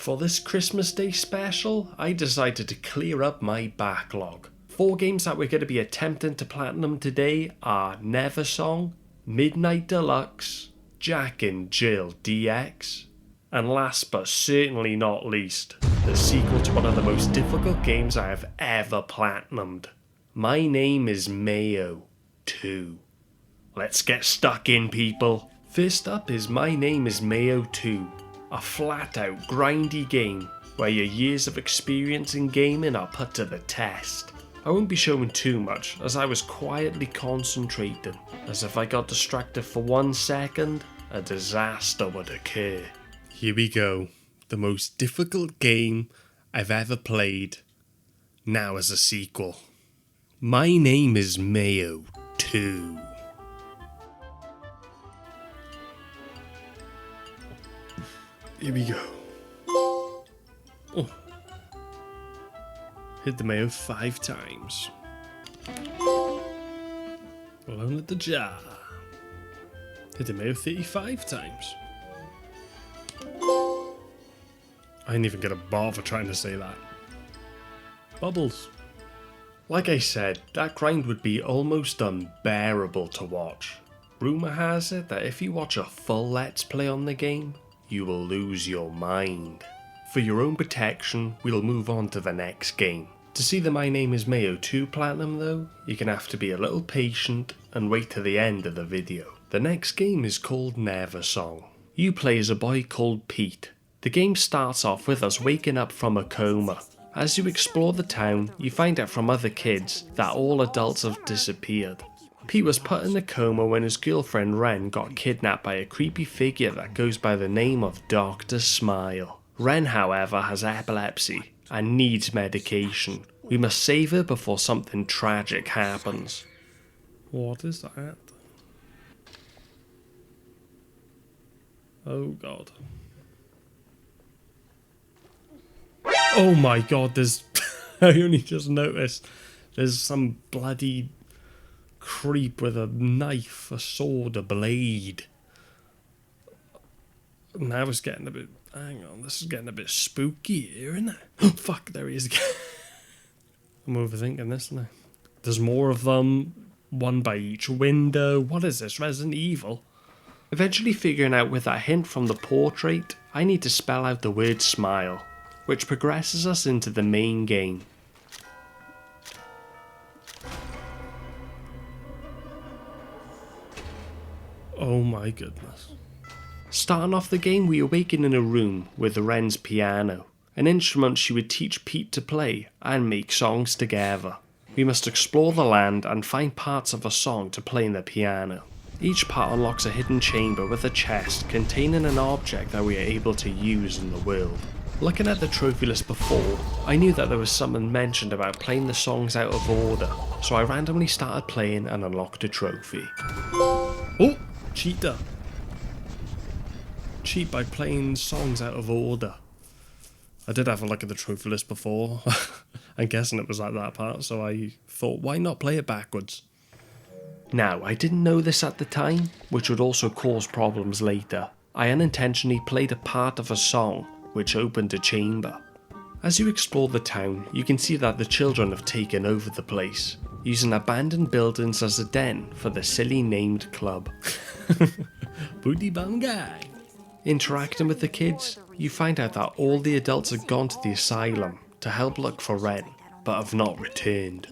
For this Christmas Day special, I decided to clear up my backlog. 4 games that we're going to be attempting to platinum today are Never Song, Midnight Deluxe, Jack and Jill DX, and last but certainly not least, the sequel to one of the most difficult games I have ever platinumed. My Name is Mayo 2. Let's get stuck in, people. First up is My Name is Mayo 2, a flat out grindy game where your years of experience in gaming are put to the test. I won't be showing too much as I was quietly concentrating, as if I got distracted for 1 second, a disaster would occur. Here we go, the most difficult game I've ever played, now as a sequel. My Name is Mayo 2. Here we go. Oh. Hit the mayo 5 times. Alone at the jar. Hit the mayo 35 times. I ain't even gonna bother trying to say that. Bubbles. Like I said, that grind would be almost unbearable to watch. Rumour has it that if you watch a full Let's Play on the game, you will lose your mind. For your own protection, we'll move on to the next game. To see the My Name is Mayo 2 platinum though, you're gonna have to be a little patient and wait to the end of the video. The next game is called Never Song. You play as a boy called Pete. The game starts off with us waking up from a coma. As you explore the town, you find out from other kids that all adults have disappeared. Pete was put in a coma when his girlfriend Ren got kidnapped by a creepy figure that goes by the name of Dr. Smile. Ren, however, has epilepsy and needs medication. We must save her before something tragic happens. What is that? Oh god. Oh my god, there's... I only just noticed. There's some bloody creep with a knife, a sword, a blade. Now it's getting a bit... Hang on, this is getting a bit spooky here, isn't it? Oh, fuck, there he is again. I'm overthinking this now. There's more of them, one by each window. What is this, Resident Evil? Eventually figuring out with that hint from the portrait, I need to spell out the word smile, which progresses us into the main game. Oh my goodness. Starting off the game, we awaken in a room with Ren's piano, an instrument she would teach Pete to play and make songs together. We must explore the land and find parts of a song to play in the piano. Each part unlocks a hidden chamber with a chest containing an object that we are able to use in the world. Looking at the trophy list before, I knew that there was something mentioned about playing the songs out of order, so I randomly started playing and unlocked a trophy. Oh! Cheater. Cheat by playing songs out of order. I did have a look at the trophy list before. I'm guessing it was like that part, so I thought, why not play it backwards? Now, I didn't know this at the time, which would also cause problems later. I unintentionally played a part of a song, which opened a chamber. As you explore the town, you can see that the children have taken over the place, using abandoned buildings as a den for the silly named club. Booty bum guy. Interacting with the kids, you find out that all the adults have gone to the asylum to help look for Ren, but have not returned.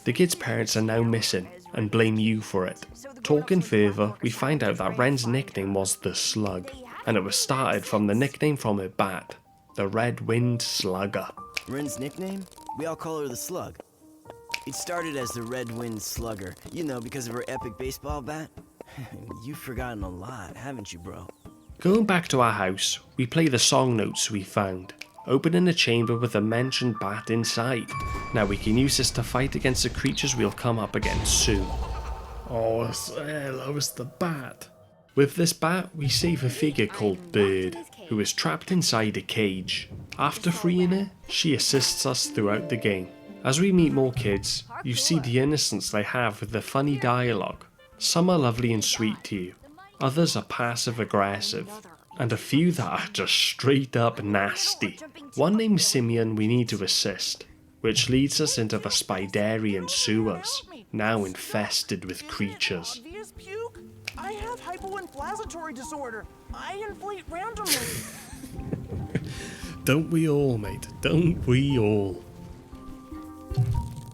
The kids' parents are now missing and blame you for it. Talking further, we find out that Ren's nickname was the Slug, and it was started from the nickname from her bat, the Red-Winged Slugger. Ren's nickname? We all call her the Slug. It started as the Red-Winged Slugger, you know, because of her epic baseball bat. You've forgotten a lot, haven't you, bro? Going back to our house, we play the song notes we found, opening a chamber with a mentioned bat inside. Now we can use this to fight against the creatures we'll come up against soon. Oh, hello, it's the bat. With this bat, we save a figure called Bird, who is trapped inside a cage. After freeing her, she assists us throughout the game. As we meet more kids, you see the innocence they have with their funny dialogue. Some are lovely and sweet to you, others are passive aggressive, and a few that are just straight up nasty. One named Simeon we need to assist, which leads us into the Spiderian sewers, now infested with creatures. Obvious puke? I have hypoinflammatory disorder. I inflate randomly. Don't we all, mate? Don't we all?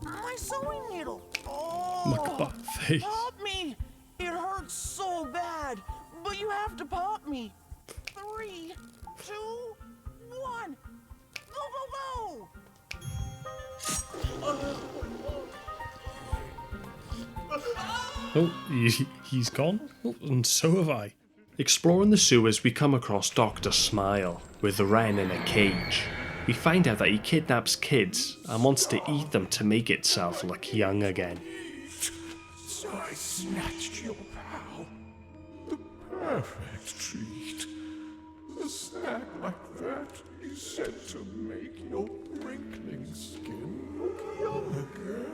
My sewing needle. Oh, Look at face. pop me. It hurts so bad, but you have to pop me. 3, 2, 1. Go, go, go. Oh, he's gone? Oh, and so have I. Exploring the sewers, we come across Dr. Smile, with Ren in a cage. We find out that he kidnaps kids and wants to eat them to make itself look young again. So I snatched your pal. The perfect treat. A snack like that is said to make your wrinkling skin look young again.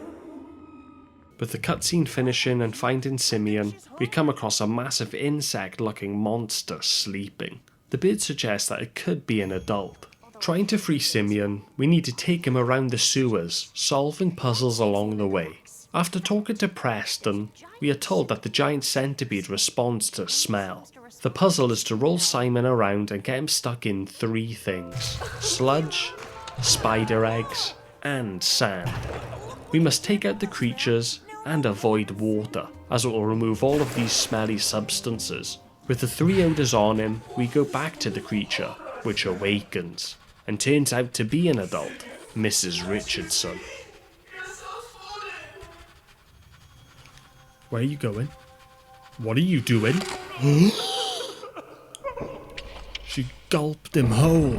With the cutscene finishing and finding Simeon, we come across a massive insect-looking monster sleeping. The bid suggests that it could be an adult. Trying to free Simeon, we need to take him around the sewers, solving puzzles along the way. After talking to Preston, we are told that the giant centipede responds to smell. The puzzle is to roll Simon around and get him stuck in 3 things: sludge, spider eggs, and sand. We must take out the creatures and avoid water, as it will remove all of these smelly substances. With the 3 odors on him, we go back to the creature, which awakens, and turns out to be an adult, Mrs. Richardson. Where are you going? What are you doing? She gulped him whole.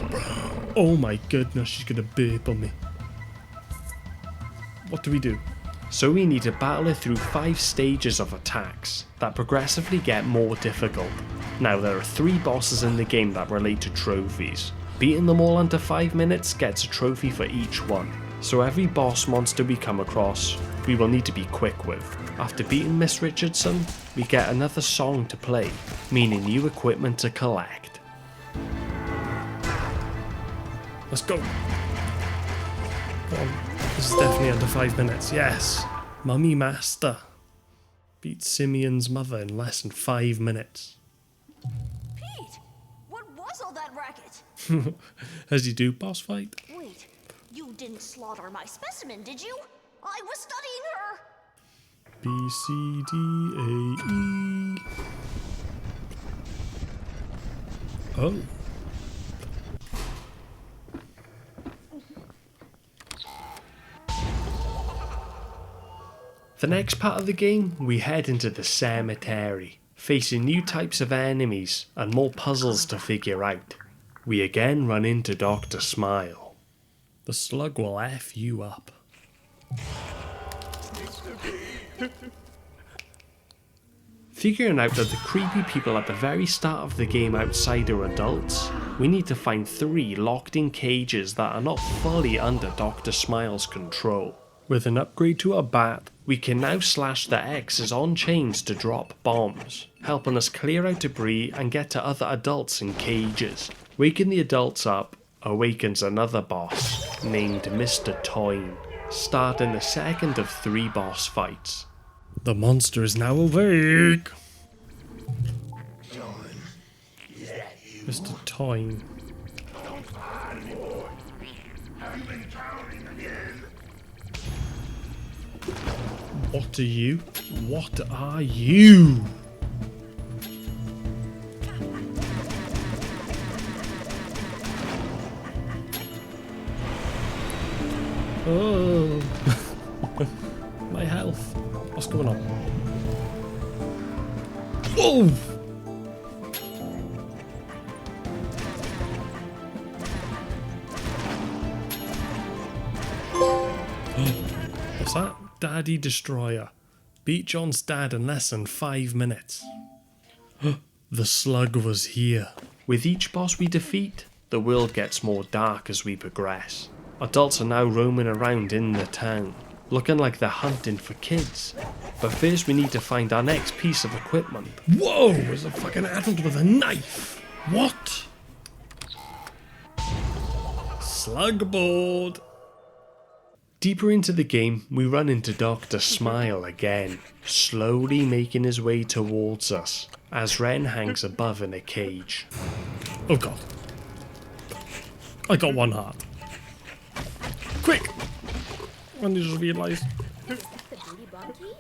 Oh my goodness, she's gonna burp on me. What do we do? So we need to battle it through 5 stages of attacks that progressively get more difficult. Now there are 3 bosses in the game that relate to trophies. Beating them all under 5 minutes gets a trophy for each one. So every boss monster we come across, we will need to be quick with. After beating Miss Richardson, we get another song to play, meaning new equipment to collect. Let's go. Go on. This is definitely under 5 minutes, yes. Mummy Master beat Simeon's mother in less than 5 minutes. Pete, what was all that racket? As you do, boss fight. Wait, you didn't slaughter my specimen, did you? I was studying her. B, C, D, A, E. Oh. The next part of the game, we head into the cemetery, facing new types of enemies and more puzzles to figure out. We again run into Dr. Smile. The slug will F you up. Figuring out that the creepy people at the very start of the game outside are adults, we need to find 3 locked in cages that are not fully under Dr. Smile's control. With an upgrade to our bat, we can now slash the X's on chains to drop bombs, helping us clear out debris and get to other adults in cages. Waking the adults up awakens another boss, named Mr. Toyne, starting the second of 3 boss fights. The monster is now awake! Mr. Toyne. What are you? What are you? Oh, my health. What's going on? Whoa! What's that? Daddy Destroyer. Beat John's dad in less than 5 minutes. The slug was here. With each boss we defeat, the world gets more dark as we progress. Adults are now roaming around in the town, looking like they're hunting for kids. But first we need to find our next piece of equipment. Whoa! There's a fucking adult with a knife! What? Slugboard. Deeper into the game, we run into Dr. Smile again, slowly making his way towards us, as Ren hangs above in a cage. Oh god. I got one heart. Quick! I just realised. Is this the Booty Bomb key?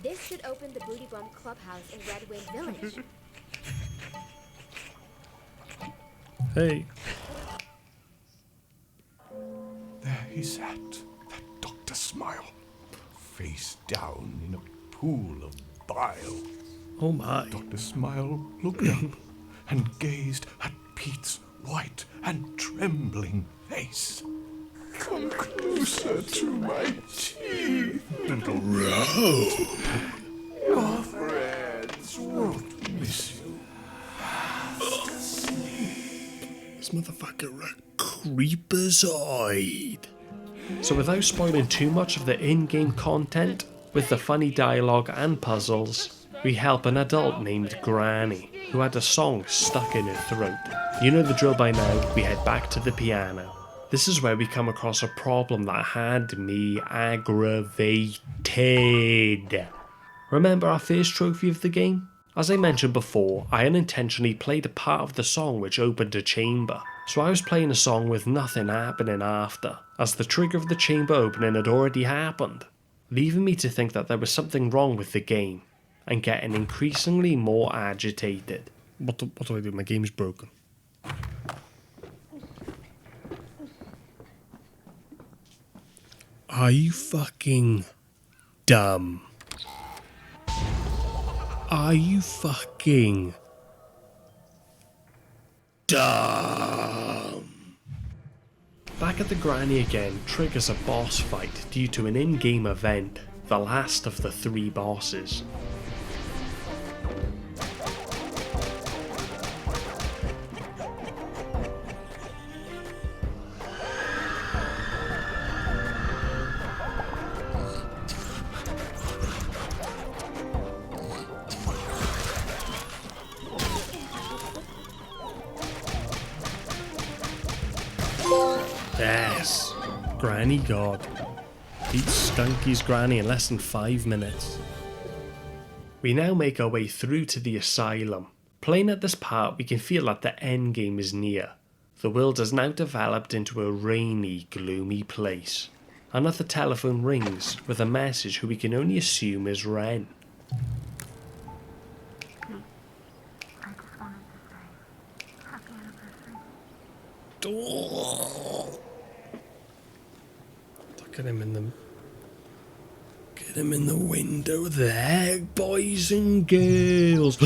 This should open the Booty Bomb clubhouse in Red Wind Village. Hey. There he sat, that Dr. Smile, face down in a pool of bile. Oh my. Dr. Smile looked up and gazed at Pete's white and trembling face. Come closer to my teeth, little Rogue. Your friends won't miss you. This motherfucker creeper's-eyed. So without spoiling too much of the in-game content, with the funny dialogue and puzzles, we help an adult named Granny, who had a song stuck in her throat. You know the drill by now, we head back to the piano. This is where we come across a problem that had me aggravated. Remember our first trophy of the game? As I mentioned before, I unintentionally played a part of the song which opened a chamber, so I was playing a song with nothing happening after, as the trigger of the chamber opening had already happened, leaving me to think that there was something wrong with the game, and getting increasingly more agitated. What do I do? My game's broken. Are you fucking dumb? Are you fucking dumb? Back at the Granny again triggers a boss fight due to an in-game event, the last of the 3 bosses. Yes, Granny God. Beat Skunky's Granny in less than 5 minutes. We now make our way through to the asylum. Playing at this part, we can feel that the end game is near. The world has now developed into a rainy, gloomy place. Another telephone rings with a message who we can only assume is Ren. Oh. Look at him in the... Get him in the window there, boys and girls.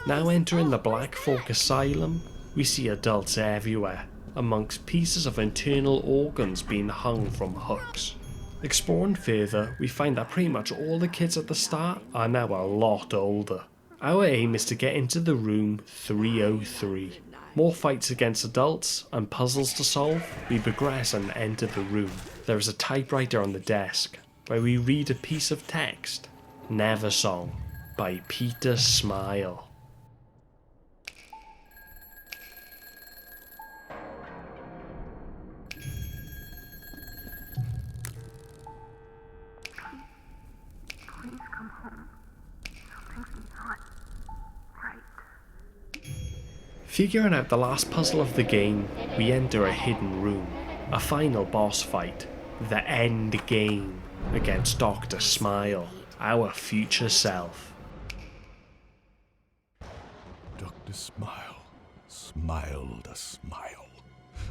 Now entering the Black Fork Asylum, we see adults everywhere, amongst pieces of internal organs being hung from hooks. Exploring further, we find that pretty much all the kids at the start are now a lot older. Our aim is to get into the room 303. More fights against adults and puzzles to solve, we progress and enter the room. There is a typewriter on the desk, where we read a piece of text. Never Song by Peter Smile. Figuring out the last puzzle of the game, we enter a hidden room. A final boss fight. The end game against Dr. Smile, our future self. Dr. Smile smiled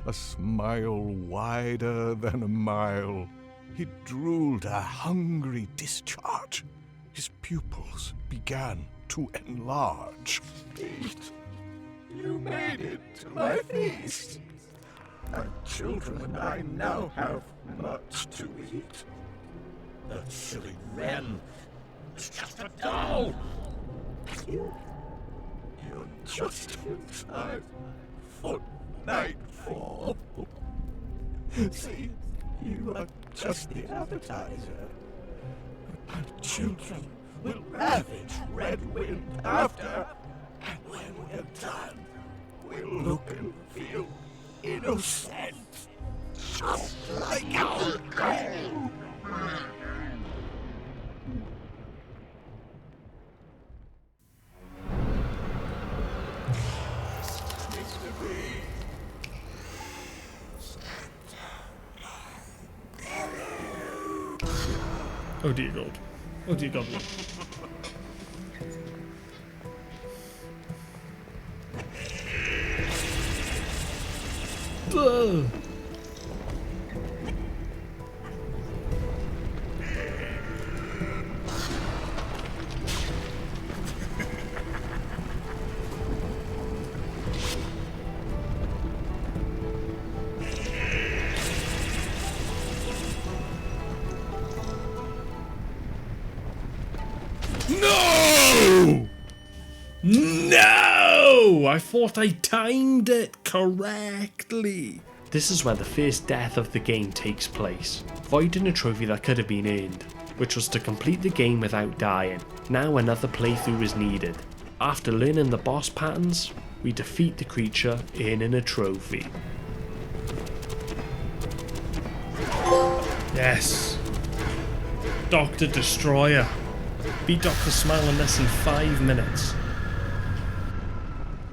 a smile wider than a mile. He drooled a hungry discharge. His pupils began to enlarge. Pete, you made it to my feast. My children and I now have much to eat. The silly Ren is just a doll. You're just in time for nightfall. See, you are just the appetizer. My children will ravage Redwind after. And when we're done, we'll look and feel innocent. Just like our gold. Oh dear God. Oh dear God. Ugh. No! No! I thought I timed it correctly. This is where the first death of the game takes place, voiding a trophy that could have been earned, which was to complete the game without dying. Now another playthrough is needed. After learning the boss patterns, we defeat the creature, earning a trophy. Yes! Dr. Destroyer. Beat Dr. Smile in less than 5 minutes.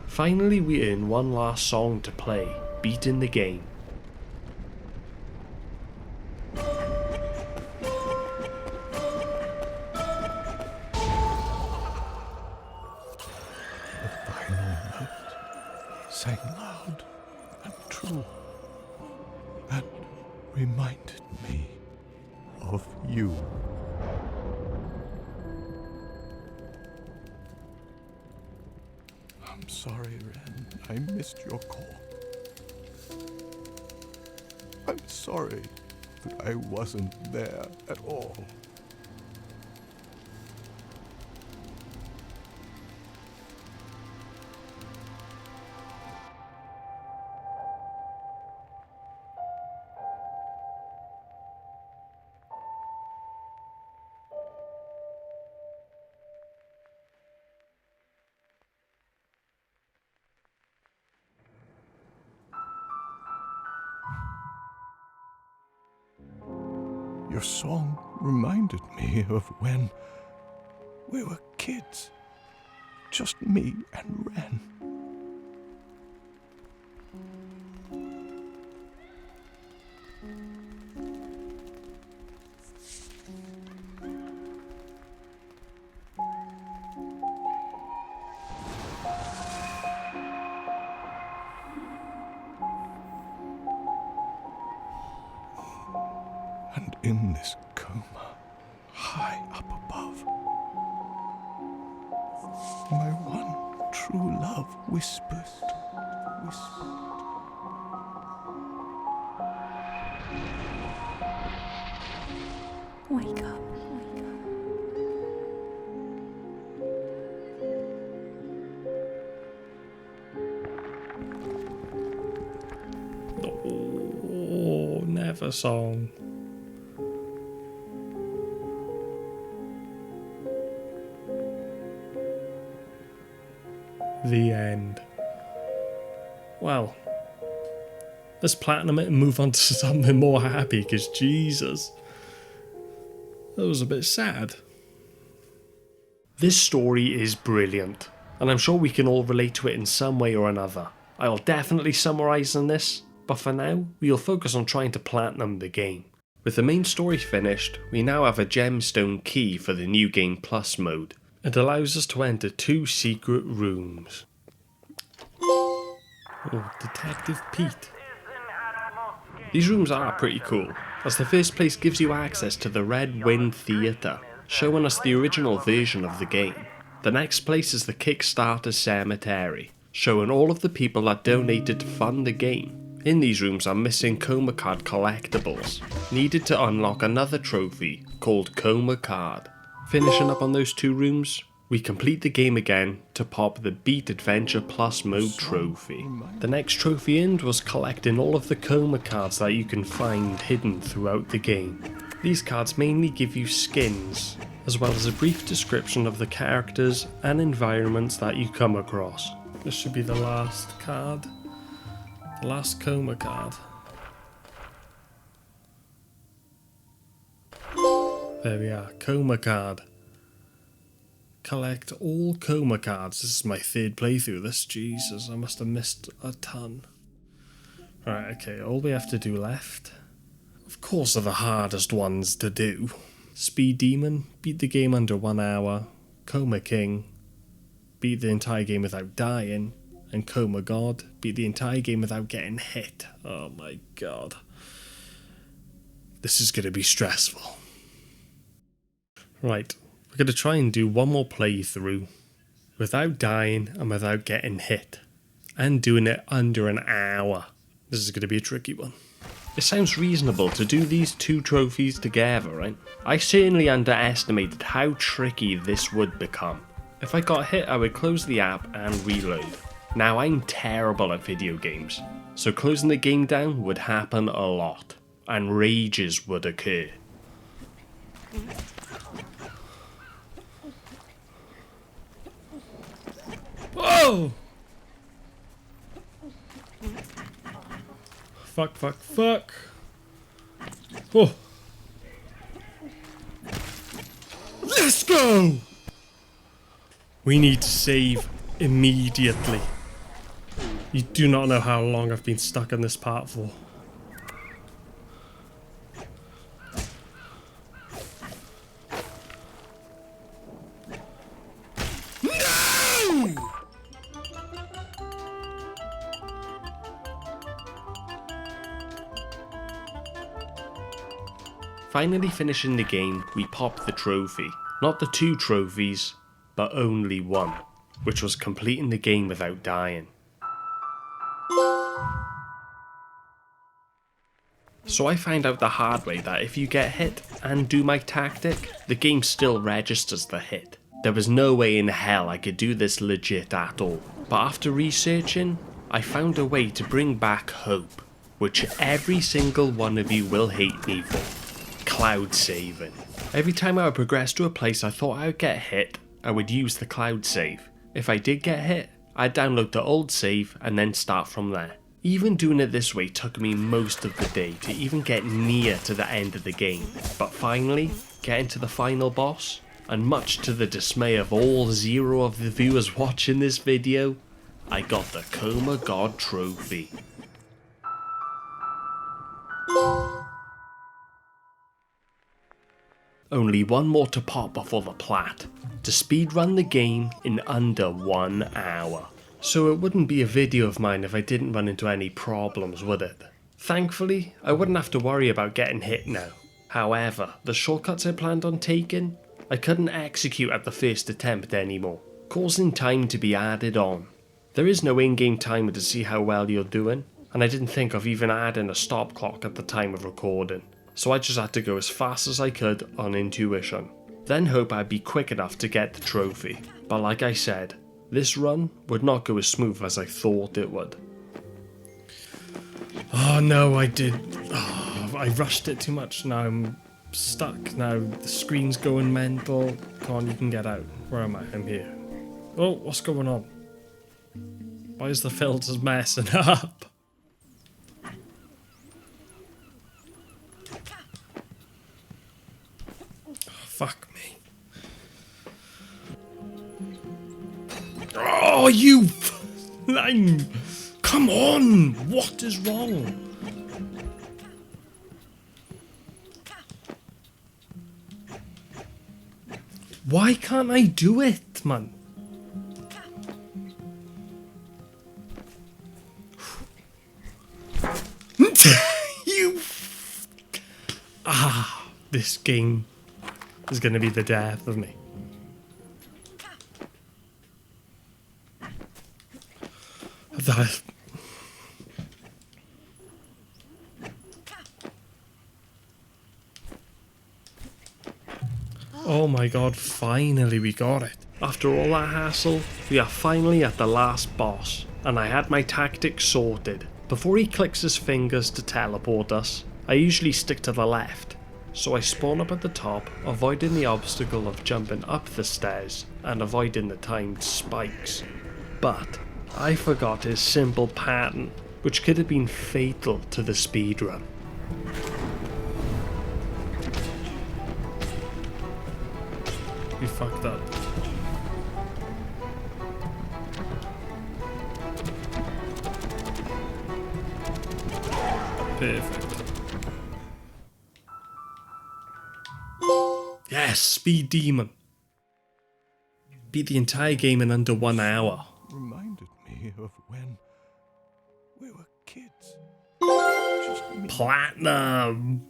Finally, we earn one last song to play, beating the game. The final note sang loud and true, and reminded me of you. I'm sorry, Ren. I missed your call. I'm sorry that I wasn't there at all. Your song reminded me of when we were kids. Just me and Ren. And in this coma, high up above, my one true love whispers. Wake up. Oh, never song. The end. Well, let's platinum it and move on to something more happy, because Jesus, that was a bit sad. This story is brilliant, and I'm sure we can all relate to it in some way or another. I'll definitely summarise in this, but for now, we'll focus on trying to platinum the game. With the main story finished, we now have a gemstone key for the New Game Plus mode. It allows us to enter 2 secret rooms. Oh, Detective Pete. These rooms are pretty cool, as the first place gives you access to the Red Wind Theatre, showing us the original version of the game. The next place is the Kickstarter Cemetery, showing all of the people that donated to fund the game. In these rooms are missing Coma Card collectibles, needed to unlock another trophy called Coma Card. Finishing up on those 2 rooms, we complete the game again to pop the Beat Adventure Plus mode trophy. The next trophy earned was collecting all of the Coma cards that you can find hidden throughout the game. These cards mainly give you skins as well as a brief description of the characters and environments that you come across. This should be the last card. The last coma card. There we are, coma card. Collect all coma cards. This is my third playthrough. This, Jesus, I must have missed a ton. Right, okay, all we have to do left, of course, are the hardest ones to do. Speed Demon, beat the game under 1 hour. Coma King, beat the entire game without dying. And Coma God, beat the entire game without getting hit. Oh my god. This is going to be stressful. Right, we're going to try and do one more playthrough without dying and without getting hit. And doing it under an hour. This is going to be a tricky one. It sounds reasonable to do these 2 trophies together, right? I certainly underestimated how tricky this would become. If I got hit, I would close the app and reload. Now, I'm terrible at video games, so closing the game down would happen a lot, and rages would occur. Whoa! Fuck, fuck, fuck. Oh. Let's go! We need to save immediately. You do not know how long I've been stuck in this part for. No! Finally finishing the game, we popped the trophy. Not the 2 trophies, but only 1, which was completing the game without dying. So I found out the hard way that if you get hit and do my tactic, the game still registers the hit. There was no way in hell I could do this legit at all. But after researching, I found a way to bring back hope, which every single one of you will hate me for. Cloud saving. Every time I would progress to a place I thought I would get hit, I would use the cloud save. If I did get hit, I'd download the old save and then start from there. Even doing it this way took me most of the day to even get near to the end of the game, but finally, getting to the final boss, and much to the dismay of all 0 of the viewers watching this video, I got the Coma God trophy. Only 1 more to pop before the plat, to speedrun the game in under 1 hour. So it wouldn't be a video of mine if I didn't run into any problems, would it? Thankfully, I wouldn't have to worry about getting hit now. However, the shortcuts I planned on taking, I couldn't execute at the first attempt anymore, causing time to be added on. There is no in-game timer to see how well you're doing, and I didn't think of even adding a stop clock at the time of recording. So I just had to go as fast as I could on intuition, then hope I'd be quick enough to get the trophy. But like I said, this run would not go as smooth as I thought it would. Oh no, I did. Oh, I rushed it too much. Now I'm stuck. Now the screen's going mental. Come on, you can get out. Where am I? I'm here. Oh, what's going on? Why is the filters messing up? Fuck me. Oh, you! Come on! What is wrong? Why can't I do it, man? You! This game is going to be the death of me. That... Oh my god, finally we got it. After all that hassle, we are finally at the last boss, and I had my tactics sorted. Before he clicks his fingers to teleport us, I usually stick to the left, So I spawn up at the top, avoiding the obstacle of jumping up the stairs and avoiding the timed spikes. But I forgot his simple pattern, which could have been fatal to the speedrun. We fucked up. Perfect. Yes, Speed Demon. Beat the entire game in under 1 hour. Reminded me of when we were kids. Just me. Platinum!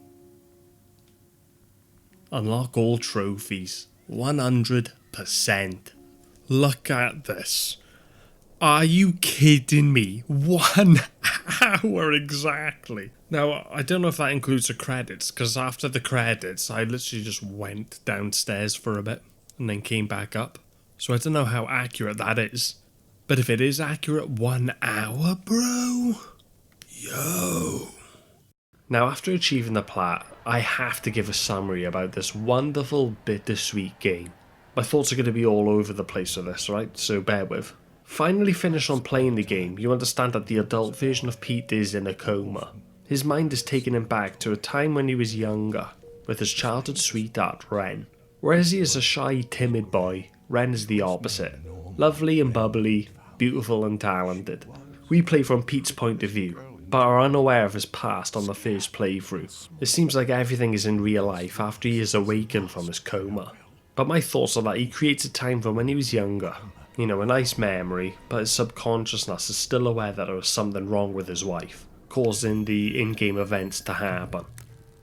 Unlock all trophies. 100%. Look at this. Are you kidding me? 1 hour exactly. Now, I don't know if that includes the credits, because after the credits, I literally just went downstairs for a bit and then came back up. So I don't know how accurate that is. But if it is accurate, 1 hour, bro? Yo. Now, after achieving the plat, I have to give a summary about this wonderful, bittersweet game. My thoughts are going to be all over the place with this, right? So bear with. Finally finished on playing the game, you understand that the adult version of Pete is in a coma. His mind is taking him back to a time when he was younger, with his childhood sweetheart, Ren. Whereas he is a shy, timid boy, Ren is the opposite. Lovely and bubbly, beautiful and talented. We play from Pete's point of view, but are unaware of his past on the first playthrough. It seems like everything is in real life after he is awakened from his coma. But my thoughts are that he creates a time from when he was younger. You know, a nice memory, but his subconsciousness is still aware that there was something wrong with his wife, causing the in-game events to happen.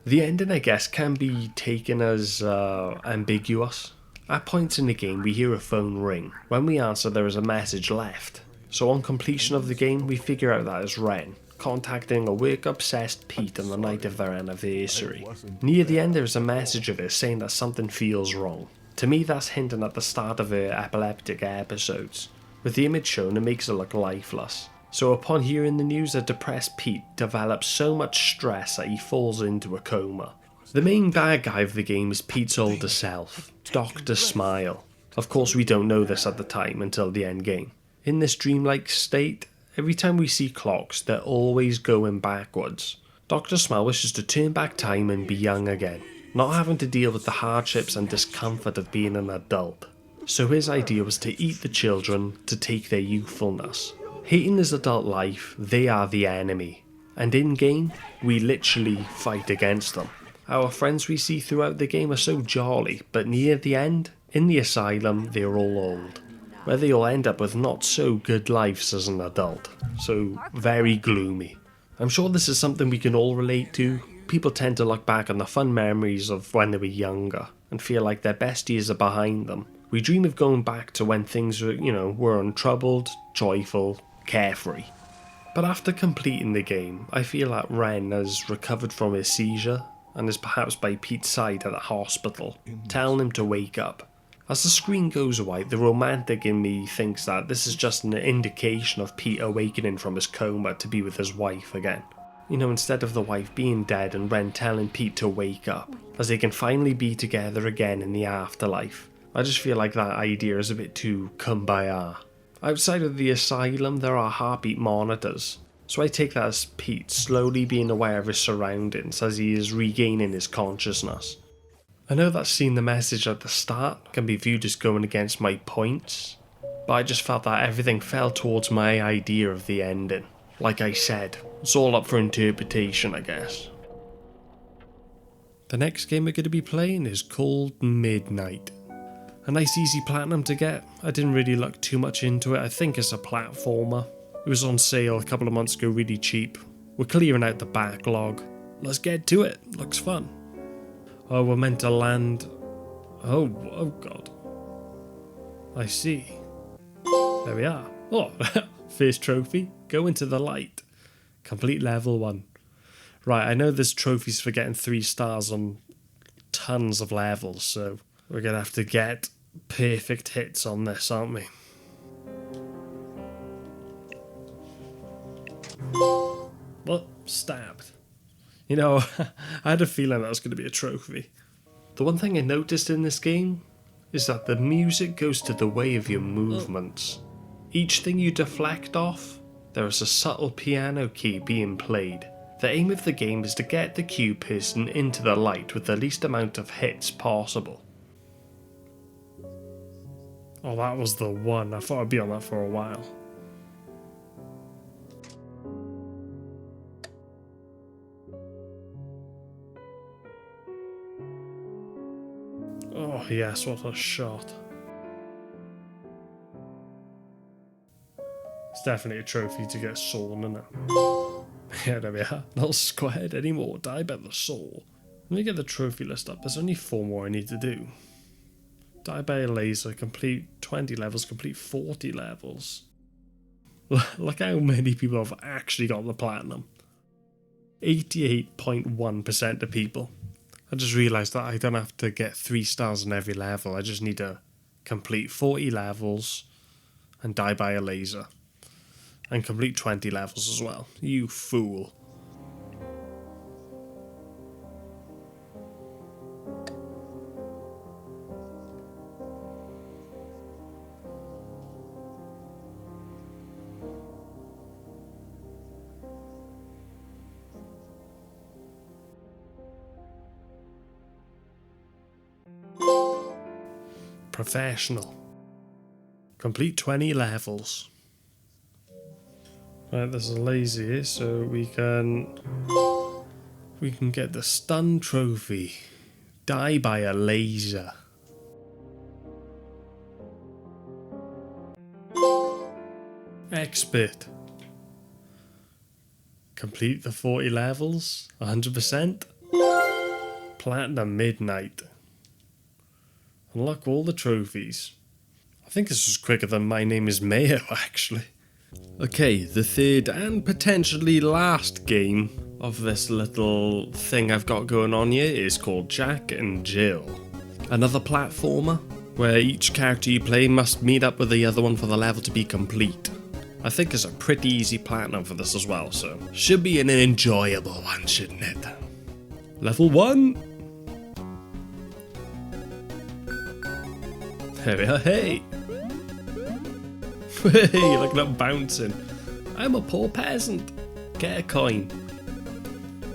The ending, I guess, can be taken as ambiguous. At points in the game, we hear a phone ring. When we answer, there is a message left. So on completion of the game, we figure out that it's Ren, contacting a work-obsessed Pete on the night of their anniversary. Near the end, there is a message of it saying that something feels wrong. To me, that's hinting at the start of her epileptic episodes. With the image shown, it makes her look lifeless. So upon hearing the news, a depressed Pete develops so much stress that he falls into a coma. The main bad guy of the game is Pete's older self, Dr. Smile. Of course, we don't know this at the time until the end game. In this dreamlike state, every time we see clocks, they're always going backwards. Dr. Smile wishes to turn back time and be young again, not having to deal with the hardships and discomfort of being an adult. So his idea was to eat the children to take their youthfulness. Hating his adult life, they are the enemy. And in-game, we literally fight against them. Our friends we see throughout the game are so jolly, but near the end, in the asylum, they're all old, where they all end up with not so good lives as an adult. So very gloomy. I'm sure this is something we can all relate to. People tend to look back on the fun memories of when they were younger and feel like their best years are behind them. We dream of going back to when things were, were untroubled, joyful, carefree. But after completing the game, I feel that Ren has recovered from his seizure and is perhaps by Pete's side at the hospital, telling him to wake up. As the screen goes white, the romantic in me thinks that this is just an indication of Pete awakening from his coma to be with his wife again. Instead of the wife being dead and Ren telling Pete to wake up, as they can finally be together again in the afterlife. I just feel like that idea is a bit too kumbaya. Outside of the asylum, there are heartbeat monitors, so I take that as Pete slowly being aware of his surroundings as he is regaining his consciousness. I know that seeing the message at the start can be viewed as going against my points, but I just felt that everything fell towards my idea of the ending. Like I said, it's all up for interpretation, I guess. The next game we're going to be playing is called Midnight. A nice easy platinum to get. I didn't really look too much into it. I think it's a platformer. It was on sale a couple of months ago, really cheap. We're clearing out the backlog. Let's get to it. Looks fun. Oh, we're meant to land... Oh god. I see. There we are. Oh, first trophy. Go into the light. Complete level 1. Right, I know there's trophies for getting 3 stars on tons of levels, so we're going to have to get perfect hits on this, aren't we? Well, stabbed. You know, I had a feeling that was going to be a trophy. The one thing I noticed in this game is that the music goes to the way of your movements. Each thing you deflect off, there is a subtle piano key being played. The aim of the game is to get the cue piston into the light with the least amount of hits possible. Oh, that was the one. I thought I'd be on that for a while. Oh yes, what a shot. It's definitely a trophy to get sawn, isn't it? Yeah, there we are. Not squared anymore. Die by the soul. Let me get the trophy list up. There's only 4 more I need to do. Die by a laser, complete 20 levels, complete 40 levels. Look how many people have actually got the platinum. 88.1% of people. I just realised that I don't have to get 3 stars on every level. I just need to complete 40 levels and die by a laser. And complete 20 levels as well. You fool. Professional. Complete 20 levels. Right, there's a laser here, so we can get the stun trophy. Die by a laser. Expert. Complete the 40 levels, 100%. Platinum Midnight. Unlock all the trophies. I think this was quicker than My Name is Mayo, actually. Okay, the third and potentially last game of this little thing I've got going on here is called Jack and Jill. Another platformer where each character you play must meet up with the other one for the level to be complete. I think it's a pretty easy platinum for this as well, so should be an enjoyable one, shouldn't it? Level 1. There we are, hey! Hey, look at that bouncing. I'm a poor peasant. Get a coin.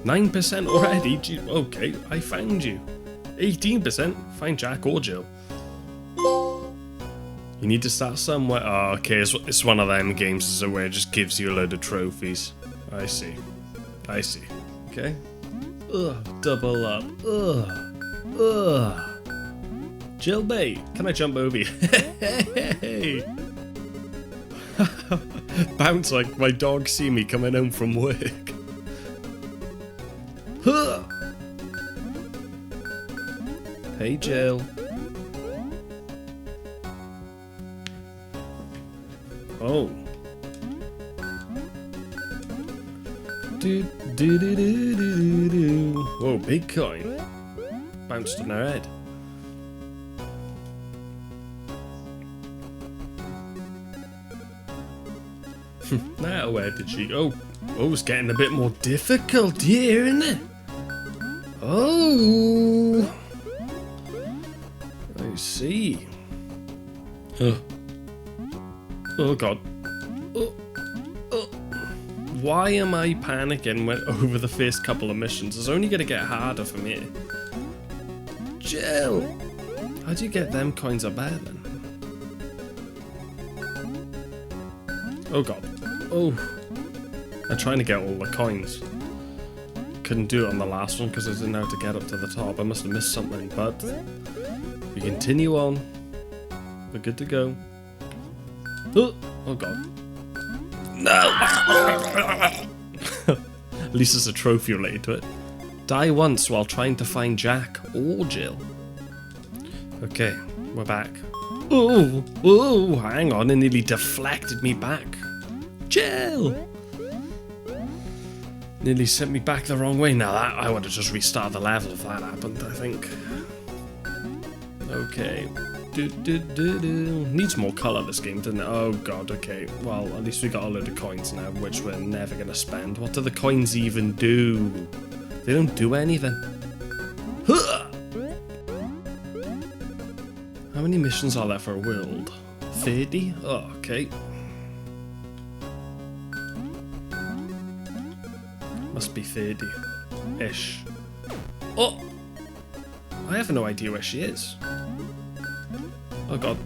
9% already? Okay, I found you. 18%? Find Jack or Jill. You need to start somewhere. Oh, okay, it's one of them games so where it just gives you a load of trophies. I see. I see. Okay. Ugh, double up. Ugh. Ugh. Jill Bay, can I jump over you? Hey! Bounce like my dog see me coming home from work. Huh. Hey Jill. Oh. Do do do do do do. Whoa, big coin. Bounced on her head. Now where did she go? Oh, it's getting a bit more difficult here, isn't it? Oh, I see. Oh god. Oh. Why am I panicking when over the first couple of missions? It's only going to get harder from here. Jill, how do you get them coins up there then? Oh god. Oh. I'm trying to get all the coins. Couldn't do it on the last one because I didn't know how to get up to the top. I must have missed something, but we continue on. We're good to go. Oh god. No! At least there's a trophy related to it. Die once while trying to find Jack or Jill. Okay, we're back. Oh, hang on, it nearly deflected me back. Jill! Nearly sent me back the wrong way. Now that I would have just restarted the level if that happened, I think. Okay. Needs more colour this game, doesn't it? Oh god, okay. Well, at least we got a load of coins now, which we're never going to spend. What do the coins even do? They don't do anything. Huh! How many missions are there for a world? 30? Oh, okay. Must be 30-ish. Oh! I have no idea where she is. Oh god.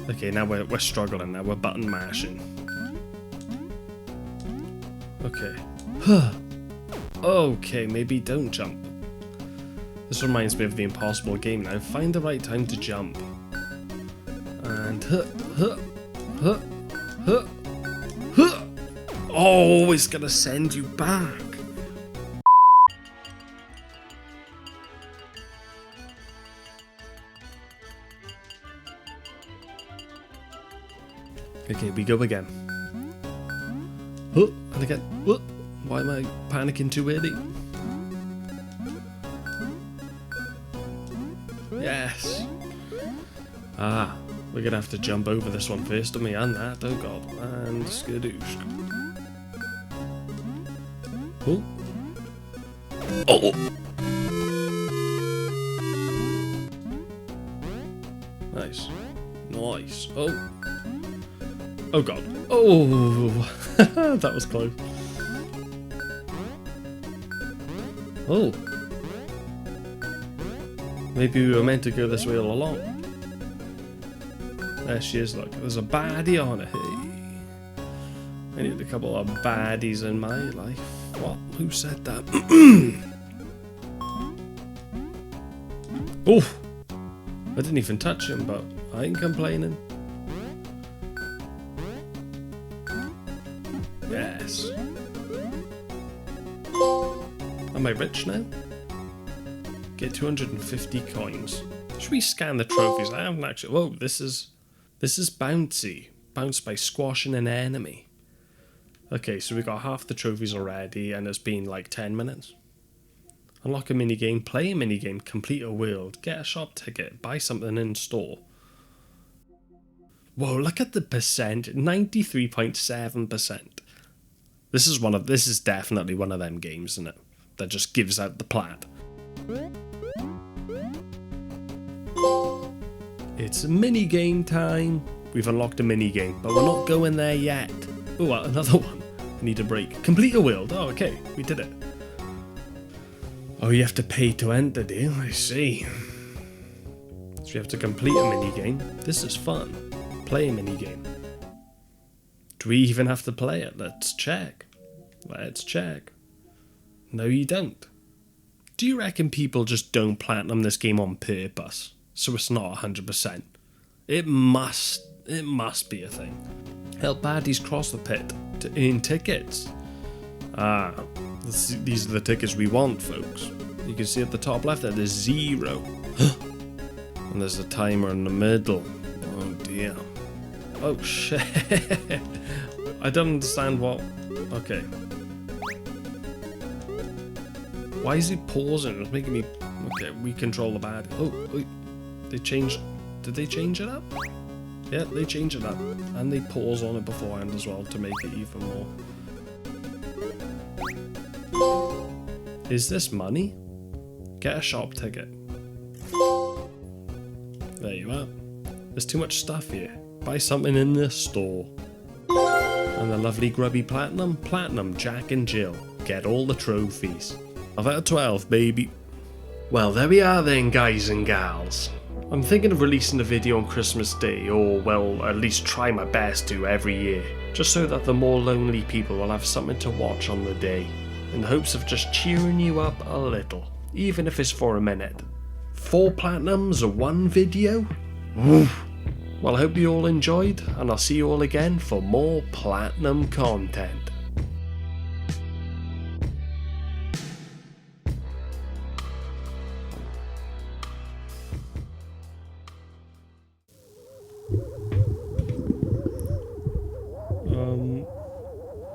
Okay, now we're struggling now. We're button mashing. Okay. Okay, maybe don't jump. This reminds me of the impossible game now. Find the right time to jump. And oh, it's gonna send you back. Okay, we go again. And again. Why am I panicking too early? Yes. Ah, we're gonna have to jump over this one first, and me and that. Oh god. And skadoosh. Oh. Oh. Nice. Nice. Oh. Oh god. Oh. That was close. Oh. Maybe we were meant to go this way all along. There she is, look. There's a baddie on it. Hey. I need a couple of baddies in my life. What? Who said that? Oh! I didn't even touch him, but I ain't complaining. Yes. Am I rich now? Get 250 coins. Should we scan the trophies? I haven't actually. Whoa, this is bouncy. Bounced by squashing an enemy. Okay, so we got half the trophies already, and it's been like 10 minutes. Unlock a minigame, play a minigame, complete a world, get a shop ticket, buy something in store. Whoa, look at the percent, 93.7%. This is definitely one of them games, isn't it? That just gives out the plat. It's a mini game time. We've unlocked a mini game, but we're not going there yet. Oh, another one. I need a break. Complete a world. Oh, okay, we did it. Oh, you have to pay to enter, do you? I see. So you have to complete a mini game. This is fun. Play a mini game. Do we even have to play it? Let's check. Let's check. No, you don't. Do you reckon people just don't platinum this game on purpose? So it's not 100%. It must be a thing. Help baddies cross the pit to earn tickets. Ah, these are the tickets we want, folks. You can see at the top left there, there's 0. And there's a timer in the middle. Oh dear. Oh shit. I don't understand what... Okay. Why is he pausing? It's making me... Okay, we control the bad... Oh, wait. They changed... Did they change it up? Yeah, they changed it up. And they pause on it beforehand as well to make it even more. Is this money? Get a shop ticket. There you are. There's too much stuff here. Buy something in this store. And the lovely grubby platinum. Platinum, Jack and Jill. Get all the trophies. 12 out of 12, baby. Well, there we are then, guys and gals. I'm thinking of releasing a video on Christmas Day, or, well, at least try my best to every year, just so that the more lonely people will have something to watch on the day, in the hopes of just cheering you up a little, even if it's for a minute. 4 platinums or 1 video? Oof. Well, I hope you all enjoyed, and I'll see you all again for more platinum content.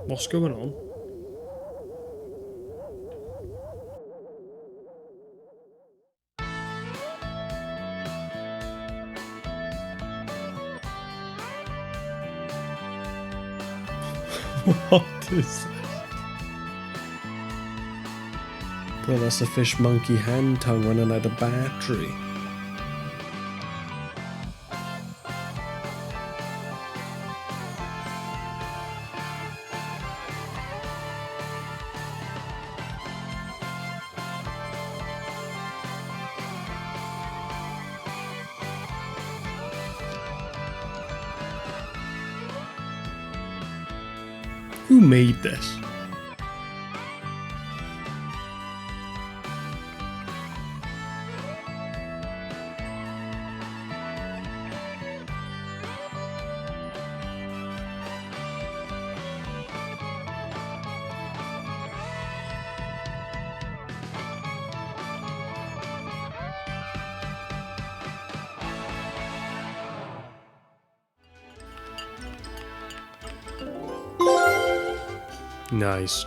What's going on? What is that? Well, that's a fish monkey hand tongue running out of battery. Who made this? Nice.